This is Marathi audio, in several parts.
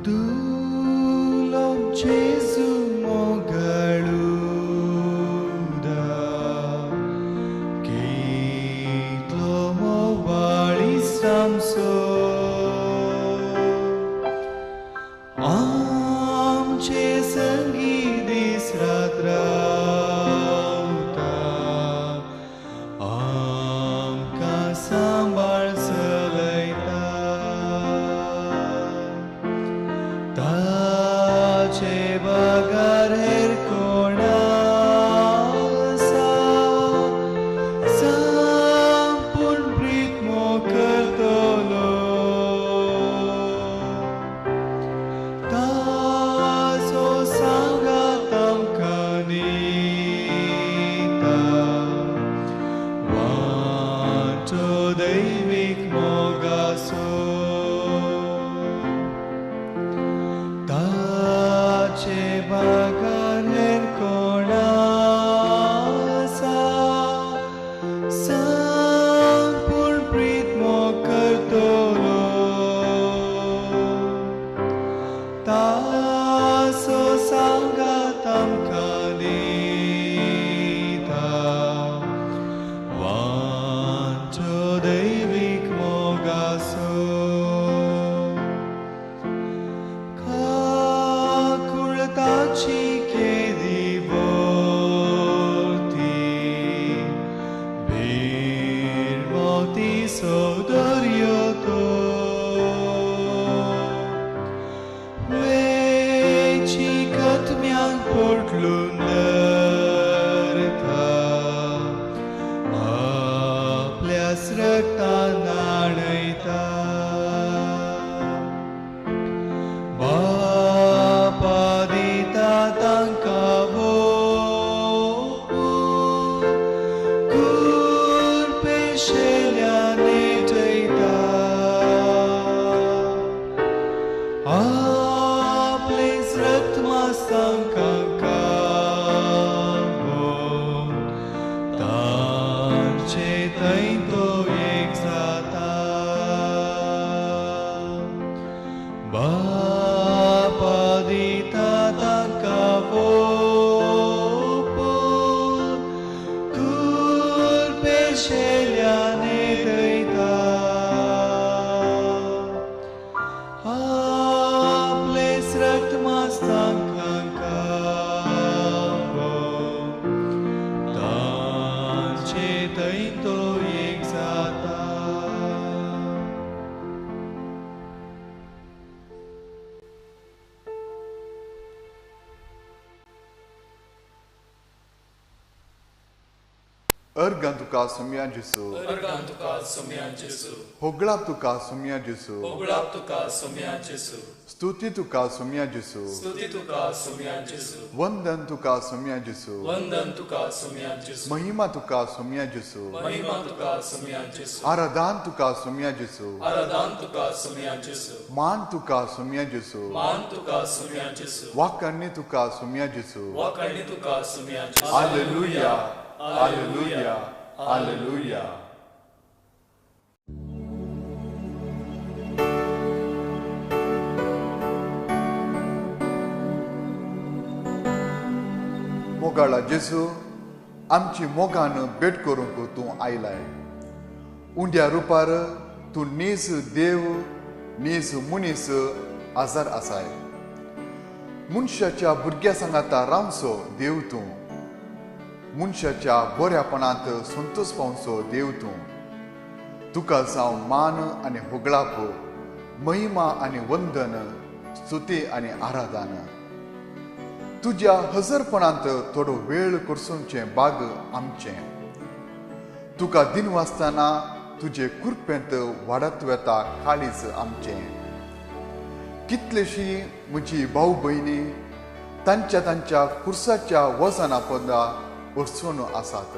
Tulong Jesu mogaluda Kitlo mo balistamso आमचे संगीत दिसरात रावता आमकां सांबाळ चलयता ताचे बगार हेर कोण आसा संपूर्ण प्रीत मोग करतलो ताचो सांगात आमकां दिता वांटो दैवीक मोगाचो ताचे बगार हेर कोण आसा संपूर्ण प्रीत मोग करतलो ताचो सांगात आमकां दिता वांटो दैवीक मोगाचो काकुळताची केदी वरती भिरमोतीचो दर्यो तो वेची कतम्यांक पोटलून धरता आपल्याच रक्तान न्हाणयता बापा दिता तांकां भोगून कुरपेशेल्यान नेटयता आपलेच रक्त मांस तांकां खावून तांचे थंय तो एक जाता बापा दिता तांकां भोगून कुरपेशेल्यान नेटयता आपलेच रक्त मांस तांकां खावून तांचे थंय तो एक जाता अर्गां तुका सुम्या जेसू अर्गां तुका सुम्या जेसू होगळाप तुका सुम्या जेसू होगळाप तुका सुम्या जेसू स्तुती तुका सुम्या जेसू स्तुती तुका सुम्या जेसू वंदन तुका सुम्या जेसू वंदन तुका सुम्या जेसू महिमा तुका सुम्या जेसू महिमा तुका सुम्या जेसू आराधन तुका सुम्या जेसू आराधन तुका सुम्या जेसू मान तुका सुम्या जेसू मान तुका सुम्या जेसू वाकणी तुका सुम्या जेसू वाकणी तुका सुम्या जेसू हालेलुया हालेलुया हालेलुया मोगाळा जेसू आमची मोगान भेट करूंक तूं आयलाय उंड्या रुपार तूं नीस देव नीस मनीस आजार आसाय मनशाच्या भुरग्या सांगाता रावसो देव तूं मनशाच्या बऱ्यापणांत संतोष पावसो देव तूं तुका जावं मान आनी होगळाप महिमा आनी वंदन स्तुती आनी आराधन तुज्या हजरपणांत थोडो वेळ करसूंचें बाग आमचें तुका दिन वाचतना तुजे कुरपेंत वाडत वेता काळीज आमचें कितलीशीं म्हजी भाऊ भयणी तांच्या कुर्साच्या वजना पदां अडचून आसात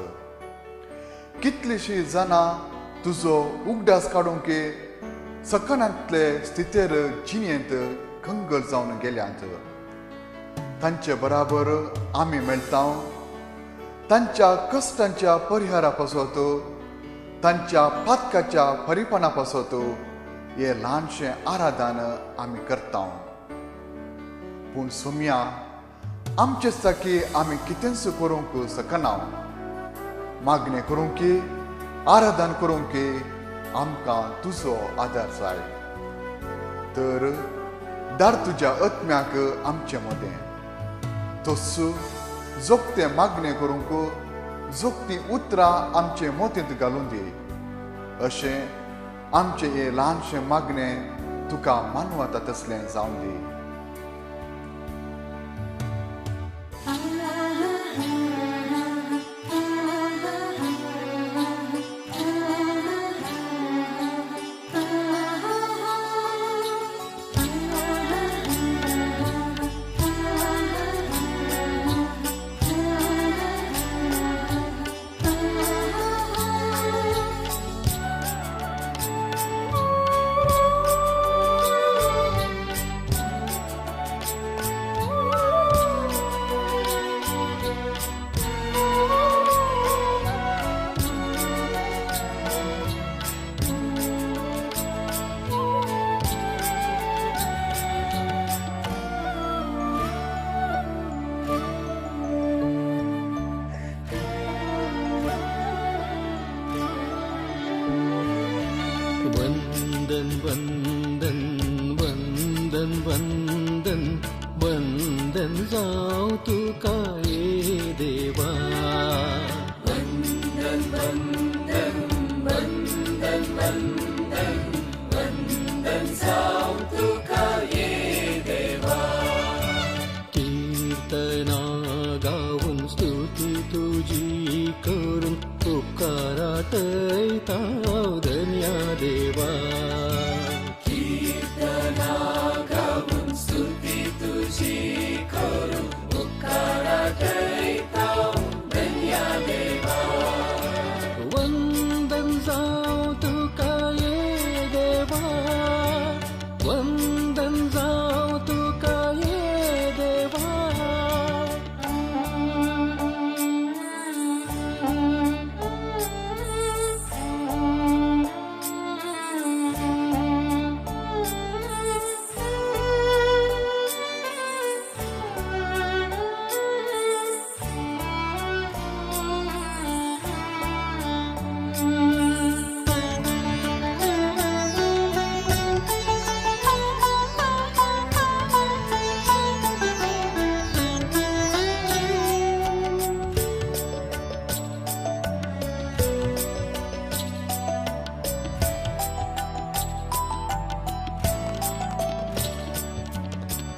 कितलीशीं जाणां तुजो उगडास काडूंक सकनांतले स्थितेर जिणेंत खंगल जावन गेल्यांत तांचे बराबर आमी मेळटा तांच्या कश्टांच्या परिहारा पासत तांच्या पातकाच्या फरीपणा पासत हे ल्हानशें आराधन आमी करता पूण सोम्या आमचे साकी आमी कितेंच करूंक शकना. मागणें करूंक की आराधन करूंक की आमकां तुजो आदार जाय. तर दार तुज्या आत्म्याक आमचे मदें. तोच जोगते मागणें करूंक जोगती उतरां आमचे मोतींत घालून दी. अशें आमचें हें ल्हानशें मागणें तुका मानवता तसलें जावन दी. वंदन वंदन वंदन वंदन वंदन जावं तुका ये देवा. वंदन वंदन वंदन वंदन वंदन जावं तुका ये देवा. कीर्तना गावून स्तुती तुजी करून उपकाराटयता धन्या देवा. कीर्तना गावून स्तुती तुजी करून उपकाराटयता धन्या देवा. वंदन जावं तुका ये देवा. वंदन जावं तुका ये देवा.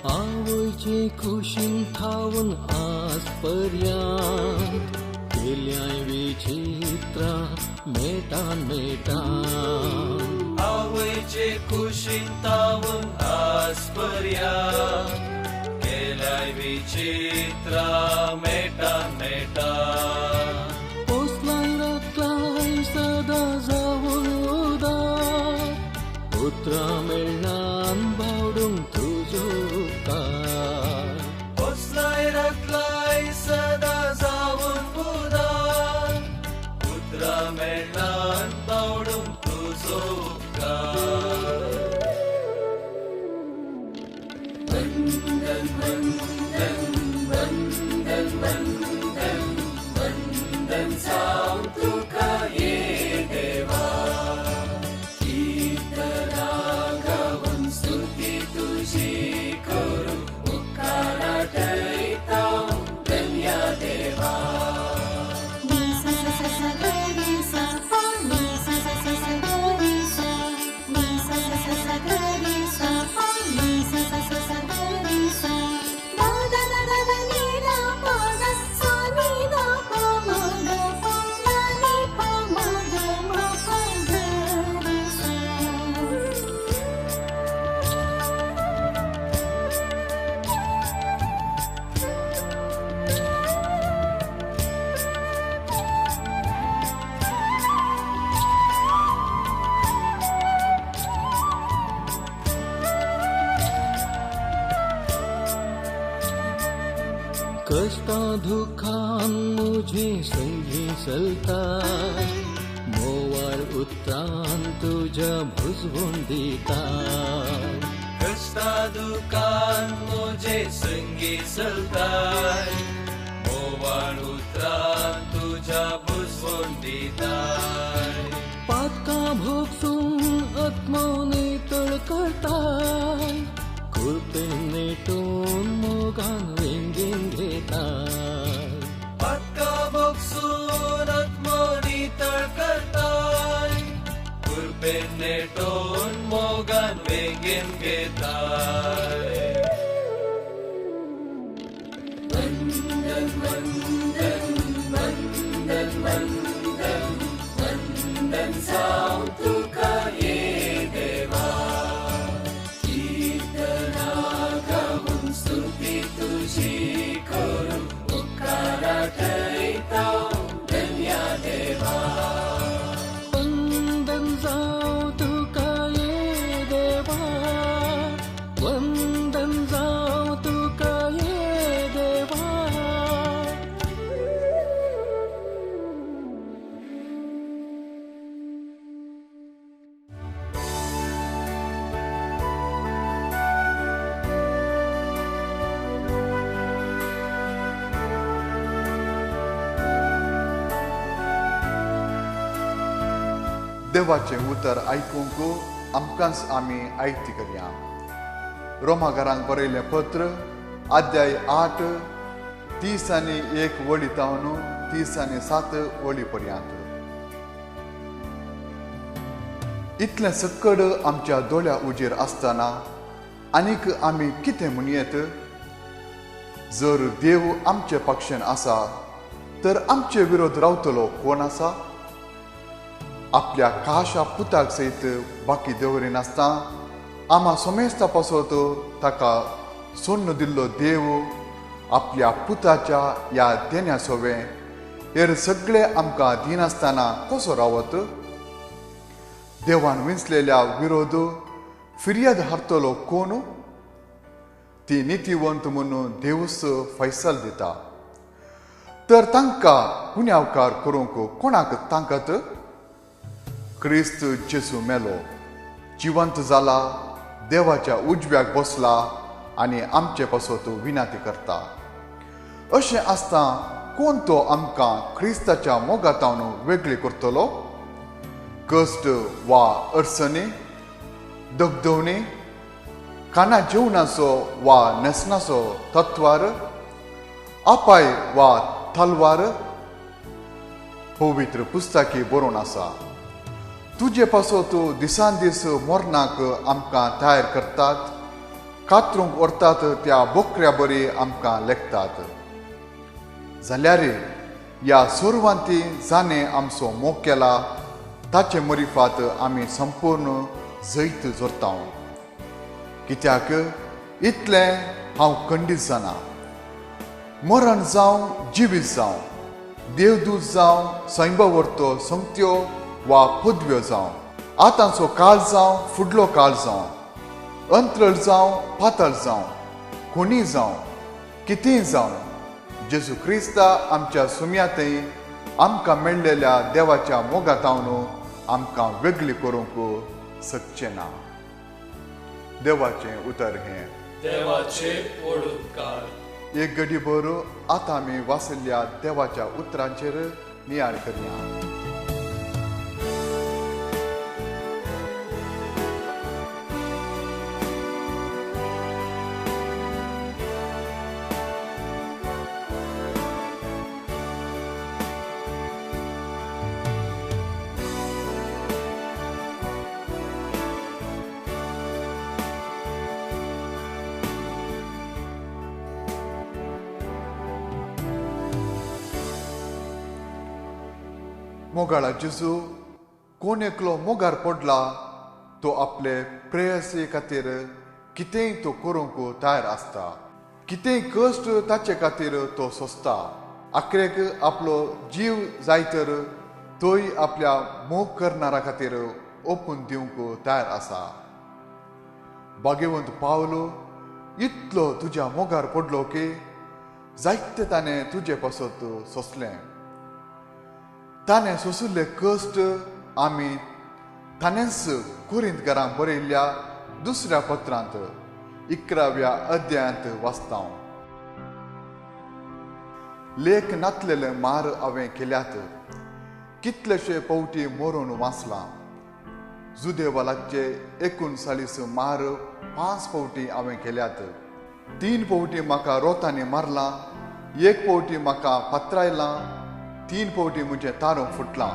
आवयचे कुशीन थावून आजपर्यंत केल्याय विचित्रां मेटान मेटान. आवयचे कुशीन तावून आजपर्यंत केल्याय विचित्रां मेटान मेटान. पोसलाय रक्तलाय सदा जावून उदार. पुत्रां मेळनान बावडूंक तुजो उपकार. पोसलाय रक्तलाय सदा जावून उदार. पुत्रा मेळनान बावडूंक तुजो उपकार. वंदन वंदन वंदन वंदन वंदन जावं तुका ये देवा. कीर्तना गावून स्तुती तुजी करून उपकाराटयता धन्या देवा. कष्टा दुखान मुझे संगी चलता. मोवार उतरान तुझ्या भुजवून दिता. कष्टा दुकान मोजे संगी चलताय मोवाळ उतरान तुझ्या बुजवून दिताय पाका भोगसून आत्मोनी तळकळताय कृपेन नेटून मोगान वेंगेन घेताय पक्का बोगसून आत्मोनी तळकळताय कृपेन नेटून मोगान वेंगेन घेताय वंदन वंदन वंदन वंदन वंदन जावं तुका ये देवा कीर्तना गाऊन स्तुती तुझी करू उपकारा ठयता धन्या देवा वंदन जावं तुका ये देवा वंदन जावं तुका ये देवा देवाचे उतर आयकूंक आमकांच आमी आयती करया. रोमाकारांक बरयलें पत्र अध्याय 8 30 आनी 1 वळी तावन 30 आनी 7 वळी पर्यंत. इतलें सकड आमच्या दोळ्या उजेर आसतना आनीक आमी कितें म्हणयेत? जर देव आमचे पक्षान आसा तर आमचे विरोध रावतलो कोण आसा? आपल्या काशा पुताक सयत बाकी दवरिनासता आमा सोमेस्ता पासत ताका सोन्न दिल्लो देव आपल्या पुताच्या ह्या देण्या सोवे हेर सगळे आमकां दिनासतना कसो रावत? देवान विंचलेल्या विरोध फिर्याद हारतलो कोण? ती नितीवंत म्हणून देवच फैसल दिता. तर तांकां गुन्यांवकार करूंक कोणाक तांकात? क्रिस्त जेसू मेलो, जिवंत जाला, देवाच्या उजव्याक बसला आनी आमचे पासत विनाती करता. अशें आसता कोण तो आमकां क्रिस्ताच्या मोगातावन वेगळी करतलो? कश्ट वा अडचणी, दगदवणी, खाना जेवणाचो वा न्हेसणाचो तत्वार, आपाय वा तलवार? पवित्र पुस्तकी बरोवन आसा, तुजे पासत दिसान दीस मरणाक आमकां तयार करतात, कातरूंक व्हरतात त्या बोकऱ्या बरी आमकां लेखतात. जाल्यार ह्या सर्वांती जाणें आमचो मोग केला ताचे मरिफात आमी संपूर्ण जैत जोरता. कित्याक इतलें हांव खंडीत जाना. मरण जावं जिवीत जावं, देवदूत जावं, सैंबवर्तो संगत्यो वा पदव्यो जावं, आतांचो काळ जावं, फुडलो काळ जावं, अंतरळ जावं, पातळ जावं, कोणी जावं, कितेंय जावं, जेजू क्रिस्ता आमच्या सुमयातय आमकां मेळलेल्या देवाच्या मोगातावन आमकां वेगळी करूंक शकचें ना. देवाचें उतर हें. देवाचे पडूपकार. एक घडीभर आतां आमी वाचल्ल्या देवाच्या उतरांचेर नियाळ करया. मोगाळा जेजू कोण एकलो मोगार पडला तो आपले प्रेयसी खातीर कितेंय तो करूंक तयार आसता. कितेंय कश्ट ताचे खातीर तो सोंसता. आखरेक आपलो जीव जाय तर तोय आपल्या मोग करणारा खातीर ओपून दिवंक तयार आसा. भाग्यवंत पावलो इतलो तुज्या मोगार पडलो की जायते ताणें तुजे पासत सोंसलें. ताणें सोंसिल्ले कश्ट आमी ताणेंच कुरिंत घरांत बरयल्ल्या दुसऱ्या पत्रांत 11व्या अध्यायांत वाचता. लेख नातलेले मार हांवें केल्यात, कितलेशे पावटी मरून वाचला. जुदेवालाचे 39 मार 5 पावटी हांवें केल्यात. 3 पावटी म्हाका रोतांनी मारला, 1 पावटी म्हाका पात्रायला, 3 पावटी म्हजें तारून फुटलां.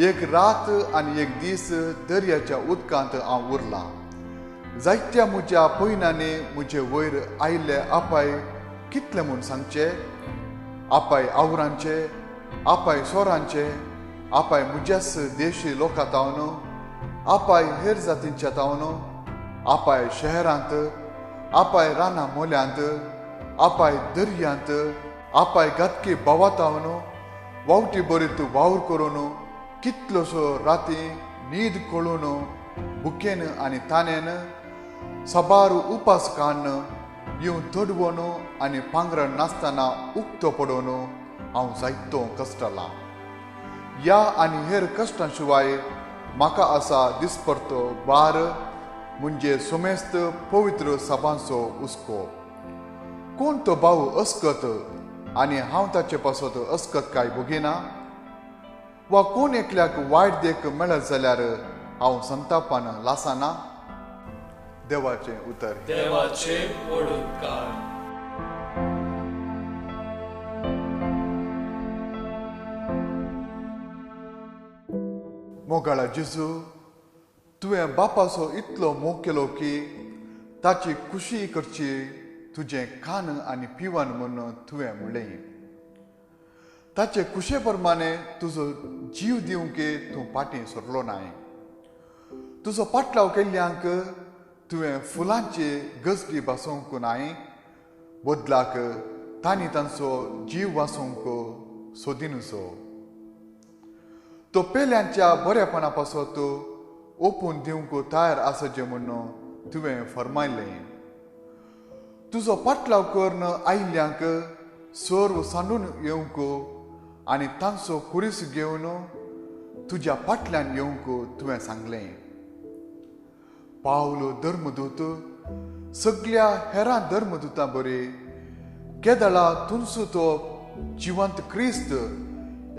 1 रात आनी 1 दीस दर्याच्या उदकांत हांव उरलां. जायत्या म्हज्या पयनांनी म्हजे वयर आयिल्ले आपाय कितले म्हूण सांगचे. आपाय आवरांचे, आपाय सोरांचे, आपाय म्हज्याच देशी लोकां तावन, आपाय हेर जातींच्या तावन, आपाय शहरांत, आपाय रानां मोल्यांत, आपाय दर्यांत, आपाय गातकी बावातावन, वावटी बरीत वावर करून, कितलोसो राती न्हीद कळून, बुकेन आनी तानेन, सबार उपास काडन, येवन तडवून आनी पांगरण नासतना उक्तो पडोवन हांव जायतो कश्टलां. ह्या आनी हेर कश्टां शिवाय म्हाका आसा दिसपरतो बार, म्हणजे सोमेस्त पवित्र सभांचो हुस्को. कोण तो भाव अस्कत आनी हांव ताचे पासत अस्कत काय बगिना? वा कोण एकल्याक वायट देख मेळत जाल्यार हांव संतापान लासना? देवाचें उतर. देवाचे पडूतकार. मोगाळा जेजू, तुवें बापाचो इतलो मोग केलो की ताची खुशी करची तुजें खान आनी पिवन म्हूण तुवें म्हणलें. ताचे खुशे प्रमाणे तुजो जीव दिवंक तूं फाटीं सरलो नाय. तुजो पाटलाव केल्ल्यांक तुवें फुलांची गजडी बसोवंक नाय, बदलाक तांणी तांचो जीव वाचोवंक सोदिनसो. तो पेल्यांच्या बरेपणा पासत ओपून दिवंक तयार आसचे म्हूण तुवें फरमायलें. तुजो पाटलाव करून आयिल्ल्यांक सर्व सांडून येवंक आनी तांचो कुरीस घेवन तुज्या फाटल्यान येवंक तुवें सांगलें. पावलो धर्मदूत सगळ्या हेरां धर्मदूतां बरी केदळा तुनसो तो जिवंत क्रिस्त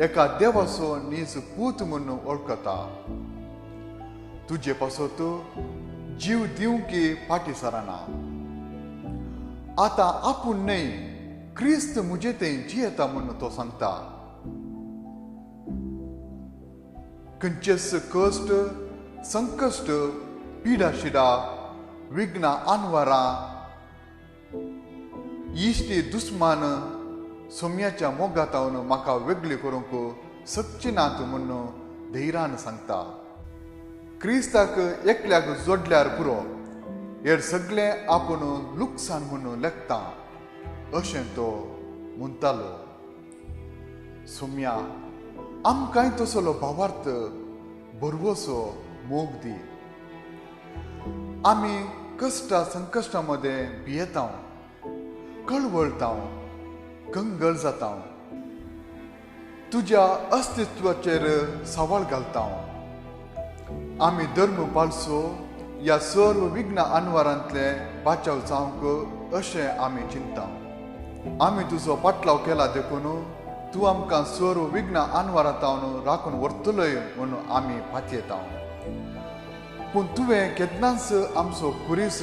एका देवाचो नीज पूत म्हूण वळखता. तुजे पासत जीव दिवंक फाटीं सरना. आतां आपूण न्हय, क्रिस्त म्हजे थंय जियेता म्हूण तो सांगता. खंयचेच कश्ट, संकश्ट, पिडा शिडा, विघ्नां आनवारां, इश्टी दुस्मान सोम्याच्या मोगातावन म्हाका वेगळी करूंक शकची नात म्हूण धैर्यान सांगता. क्रिस्ताक एकल्याक जोडल्यार पुरो, हेर सगळें आपूण लुकसाण म्हूण लेखता अशें तो म्हणटालो. सोम्या, आमकांय तसलो भावार्थ बरवसो मोग दी. आमी कश्टा संकश्टा मध्ये भियेता, कळवळता, कंगळ जाता, तुज्या अस्तित्वाचेर सवाल घालता. आमी धर्म पाळसो ह्या सर्व विघ्नां आनवारांतले बाचाव जावंक अशें आमी चिंता. आमी तुजो पाटलाव केला देखून तूं आमकां सर्व विघ्नां आनवारांतावन राखून व्हरतलोय म्हूण आमी फातयेता. पूण तुवें केन्नाच आमचो कुरीस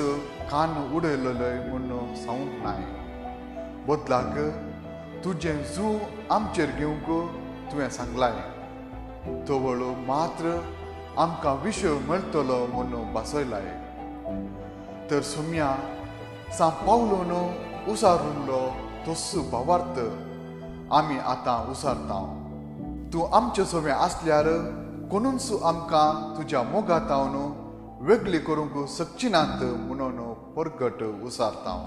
कान उडयलोय म्हूण सांगूंक नाय. बदलाक तुजें जू आमचेर घेवंक तुवें सांगलाय. तवळ मात्र आमकां विशय मेळटलो म्हूण बसयलाय. तर सोम्या, सांपावलोन उसारुल्लो तोच भावार्थ आमी आतां उसारता. तूं आमचे सोबे आसल्यार कोणूच आमकां तुज्या मोगातावन वेगळी करूंक शकची नात म्हणून परगट उसारता.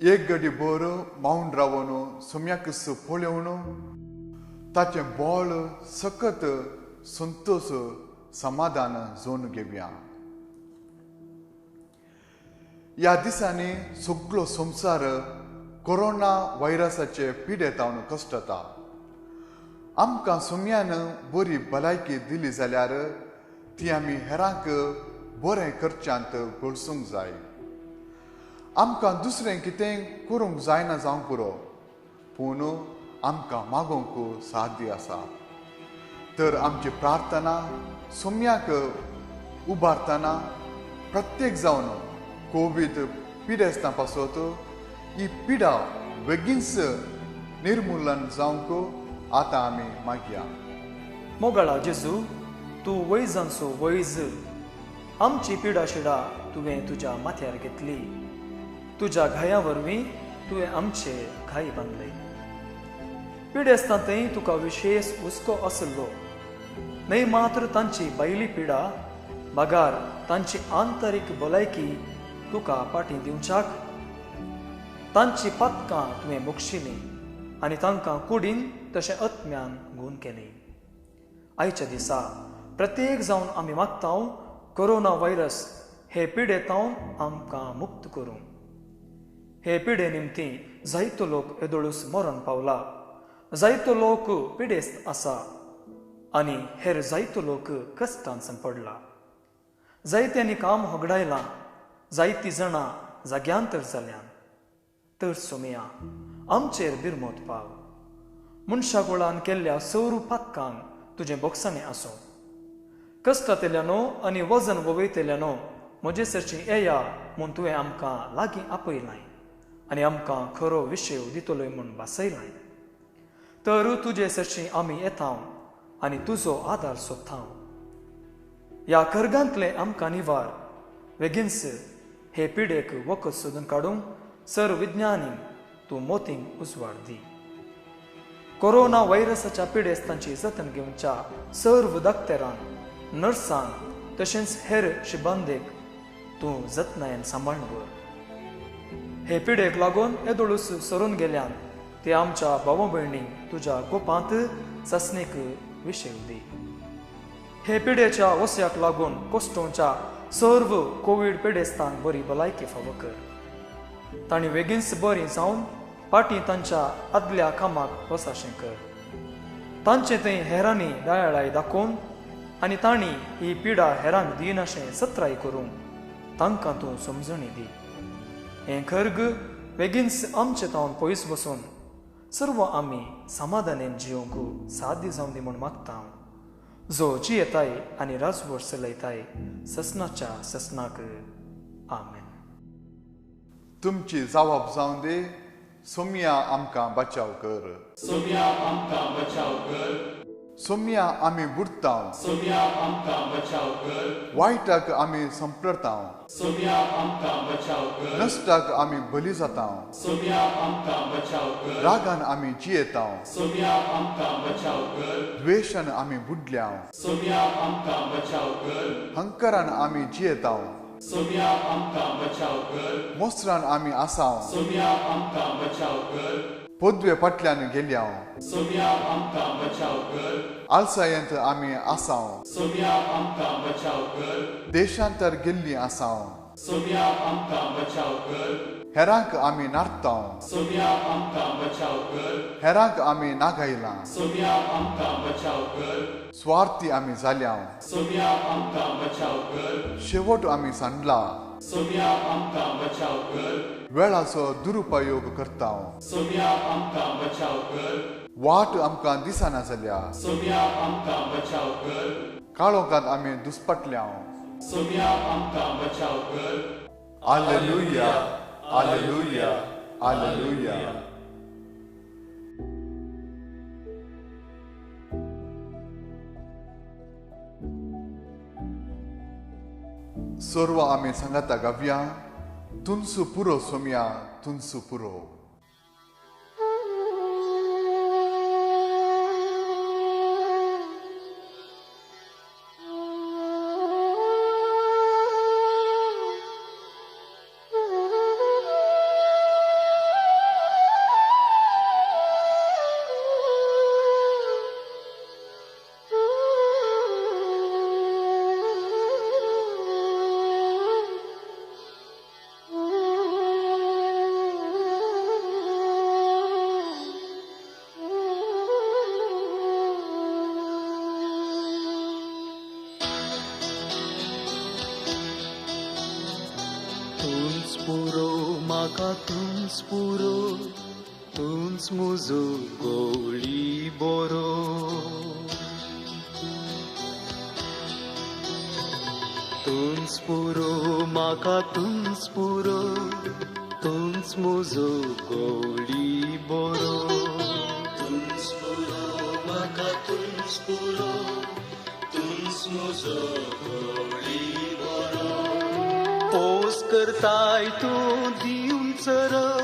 एक घडी भर मावून रावन सोम्याकस पळोवन ताचें बोळ सकत संतोष समाधान जोन घेवया. ह्या दिसांनी सगळो संवसार कोरोना व्हायरसाचे पिडेतावन कश्टता. आमकां सोम्यान बरी भलायकी दिली जाल्यार ती आमी हेरांक बरें करच्यांत घोळसूंक जाय. आमकां दुसरें कितें करूंक जायना जावं पुरो, पूण आमकां मागोवंक साध्य आसा. तर आमची प्रार्थना सोम्याक उबारतना प्रत्येक जावन कोवीड पिडेस्तां पासत ही पिडा बेगीनच निर्मुलन जावंक आतां आमी मागया. मोगळा जेजू, तूं वैजांचो वैज, आमची पिडा शिडा तुवें तुज्या माथ्यार घेतली. तुज्या घाया वरवीं तुवें आमचे घाई बांदले. पिडेस्तांतय तुका विशेष हुस्को आसलो, न्हय मात्र तांची भायली पिडा, मागार तांची आंतरीक भलायकी तुका पाटी दिवच्याक. तांची पातकां तुवें मोक्षिली आनी तांकां कुडीन तशें आत्म्यान गूण केली. आयच्या दिसा प्रत्येक जावन आमी मागतां कोरोना व्हायरस हे पिडेतावन आमकां मुक्त करूं. हे पिडे निमती जायतो लोक येदोळूस मरण पावला, जायतो लोक पिडेस्त आसा आनी हेर जायतो लोक कश्टांत पडला. जायत्यांनी काम होगडायलां, जायतीं जाणां जाग्यांतर जाल्यान. तर सोमया आमचेर बिरमोत पाव. मनशा कुळान केल्ल्या सौर पातकांक तुजें बोगसाणें आसूं. कश्टांतल्यानो आनी वजन वगयतल्यानो म्हजे सरची येया म्हूण तुवें आमकां लागीं आपयलां आनी आमकां खरो विशय दितलोय म्हूण भासयलां. तर तुजे सरची आमी येतां आनी तुजो आदार सोदतां. ह्या कर्गांतले आमकां निवार बेगीनच हे पिडेक वखद सोदून काडूंक सर्व विज्ञानीक तूं मोतींक उजवाड दी. कोरोना व्हायरसाच्या पिडेस्तांची जतन घेवच्या सर्व दोतोरांक, नर्सांक तशेंच हेर शिबांदेक तूं जतनायेन सांबाळून दवर. हे पिडेक लागून येदोळूस सरून गेल्यान ते आमच्या भाव भयणींक तुज्या कोपांत ससणेक विशय दी. हे पिडेच्या वस्याक लागून कोस्टोवच्या सर्व कोवीड पिडेस्तांक बरी भलायकी फावो कर. तांणी बेगीनच बरीं जावन पाटी तांच्या आदल्या कामाक वसाशें कर. तांचे थंय हेरांनी दयाळाय दाखोवन आनी तांणी ही पिडा हेरांक दिनाशें सत्राय करूंक तांकां तूं समजणी दी. हें खर्ग बेगीनच आमचे तावन पयस बसून सर्व आमी समाधानेन जियोंक साध्य जावन दी म्हूण मागतां. जो जियेताय आनी राजवट चलयताय ससनाच्या ससनाक. आमेन. तुमची जबाब जावन दी. सोम्या आमकां बचाव कर. सोम्या आमकां बचाव कर. सोम्या आमी बुडतां. सोम्या आमकां बचाव कर. वायटाक आमी संप्रतां. सोम्या आमकां बचाव कर. नश्टाक आमी बली जातां. सोम्या आमकां बचाव कर. रागान आमी जियेतां. सोम्या आमकां बचाव कर. द्वेशान आमी बुडल्यां. सोम्या आमकां बचाव कर. हंकारान आमी जियेतां. सोम्या आमकां बचाव कर. मोसरान आमी आसां. सोम्या आमकां बचाव कर. पोद्वे फाटल्यान गेल्यां. सोम्या आमकां बचाव कर. आलसायेंत आमी आसां. सोम्या आमकां बचाव कर. देशांतर गेल्लीं आसां. सोम्या आमकां बचाव कर. हेरांक आमी नारतां. सोम्या आमकां बचाव कर. हेरांक आमी नागायलां. सोम्या आमकां बचाव कर. स्वार्थी आमी जाल्यां. सोम्या आमकां बचाव कर. शेवट आमी सांडला. सोम्या आमकां बचाव कर. वेळाचो दुरुपयोग करतां. सोम्या आमकां बचाव कर. वाट आमकां दिसना जाल्या. सोम्या आमकां बचाव कर. काळोखांत आमी दुस्पटल्यां. सोम्या आमकां बचाव कर. Hallelujah, hallelujah, hallelujah. सर्व आमी सांगाता गावया. तुनसु पुरो सोम्या, तुनसु पुरो. म्हाका तुंच पुरो तुंच म्हजो गवळी बरो तुंच पुरो म्हाका तुंच पुरो तुंच म्हजो गवळी बरो तुंच पुरो म्हाका तुंच पुरो तुंच म्हजो गवळी बरो पोस करताय तूं दिवन चरव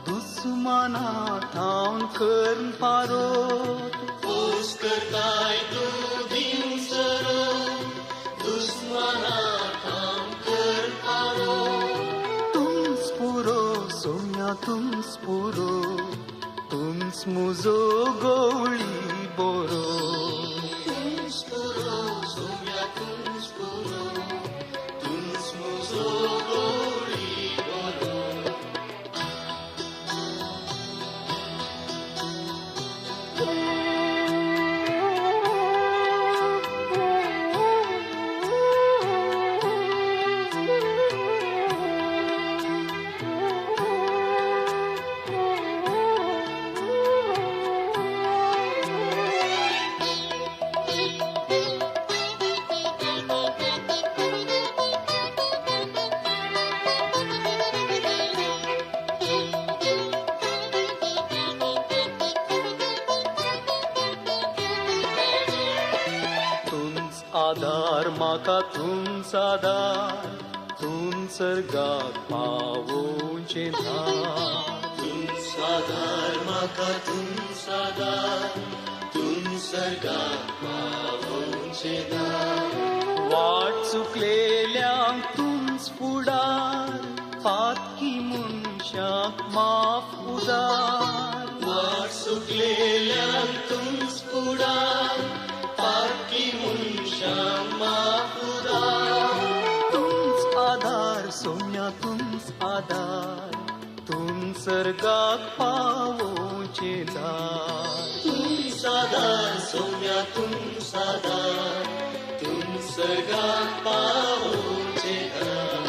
दुस्माना थावन कर पारो पोस करताय तूं दिवन चरव दुस्माना थावन कर पारो तुंच पुरो सोम्या तुंच पुरो तुंच म्हजो गवळी बरो तुंच पुरो सोम्या तुंच पुरो तुंच म्हजो गवळी बरो आधार म्हाका तुंच आधार तुंच सर्गाक पावोवचें धार तुंच आधार म्हाका तुंच आधार तुंच सर्गाक पावोवचें धार वाट चुकलेल्यांक तुंच फुडार पातकी मनशाक माफ उदार वाट चुकलेल्यांक तुंच फुडार पातकी मनशाक माफ उदार तुंच आधार सोम्या तुंच आधार तुंच सर्गाक पावोवचें दार तुंच आधार सोम्या तुंच आधार तुंच सर्गाक पावोवचें दार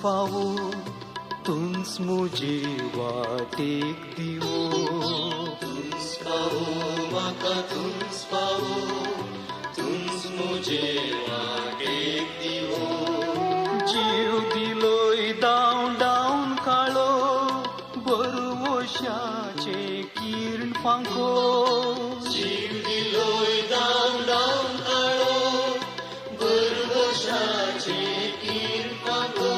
फावो तुंच मुजे वाटेक दिवो तुंच फावो म्हाका तुंच फावो तुंच मुजे वाटेक दिवो जीव दिलोय दावन दावन काळो बरवशाचे किरण फांको जीव दिलोय दावन दावन काळो बरवशाचे किरण फांको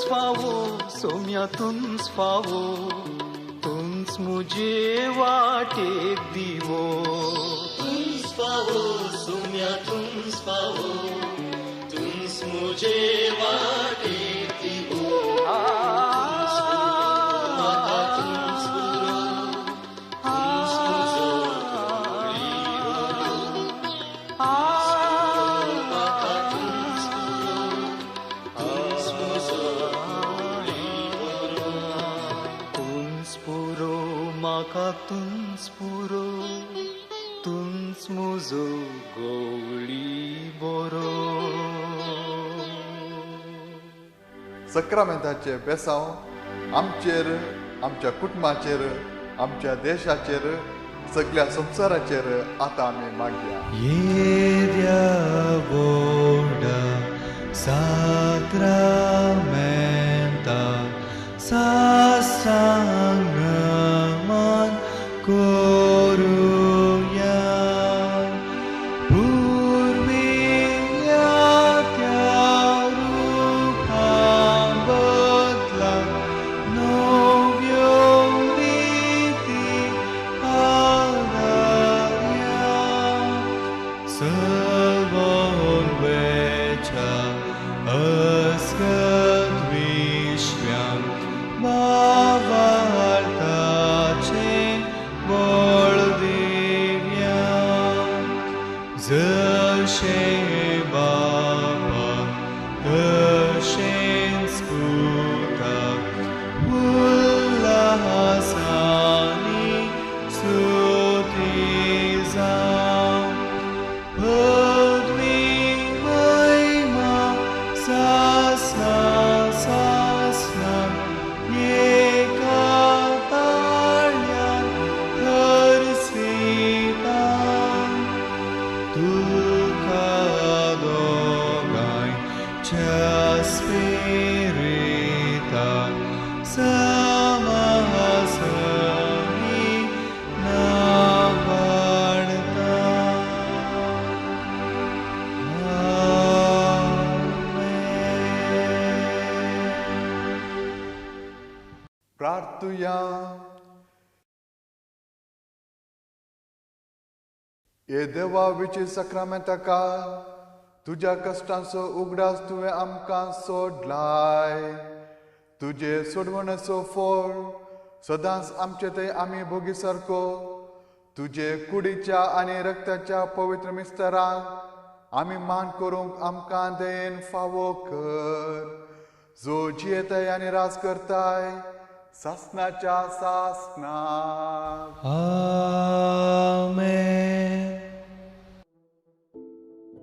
फावो सोम्या तुंच फावो तुंच मुजे वाटेक दिवो तुंच फावो सोम्या तुंच फावो तुंच मुजे वाटेक दिवो म्हाका तुंच पुरो तुंच म्हजो गवळी बरो म्हाका तुंच पुरो तुंच म्हजो म्हाका तुंच पुरो तुंच म्हजो गवळी बरो सक्रामेंताचे बेसांव आमचेर आमच्या कुटुंबाचेर आमच्या देशाचेर सगळ्या संवसाराचेर आतां आमी मागया Yeria voda sacramenta sasangaman koruya purviya tyarupambadla novyo niti Spirita Samahasani Navarta. प्रार्थूया. ये देवा विची सक्रामेंताका तुझ्या कष्टांचो उगडास तुवें आमकां सोडलाय. तुजे सोडवणेचो फळ सदांच आमचे थंय आमी भोगी सारको तुजे कुडीच्या आनी रक्ताच्या पवित्र मिस्तरांक आमी मान करूंक आमकां दयेन फावो कर. जो जियेताय आनी राज करताय सासणाच्या सासणाक. Amen.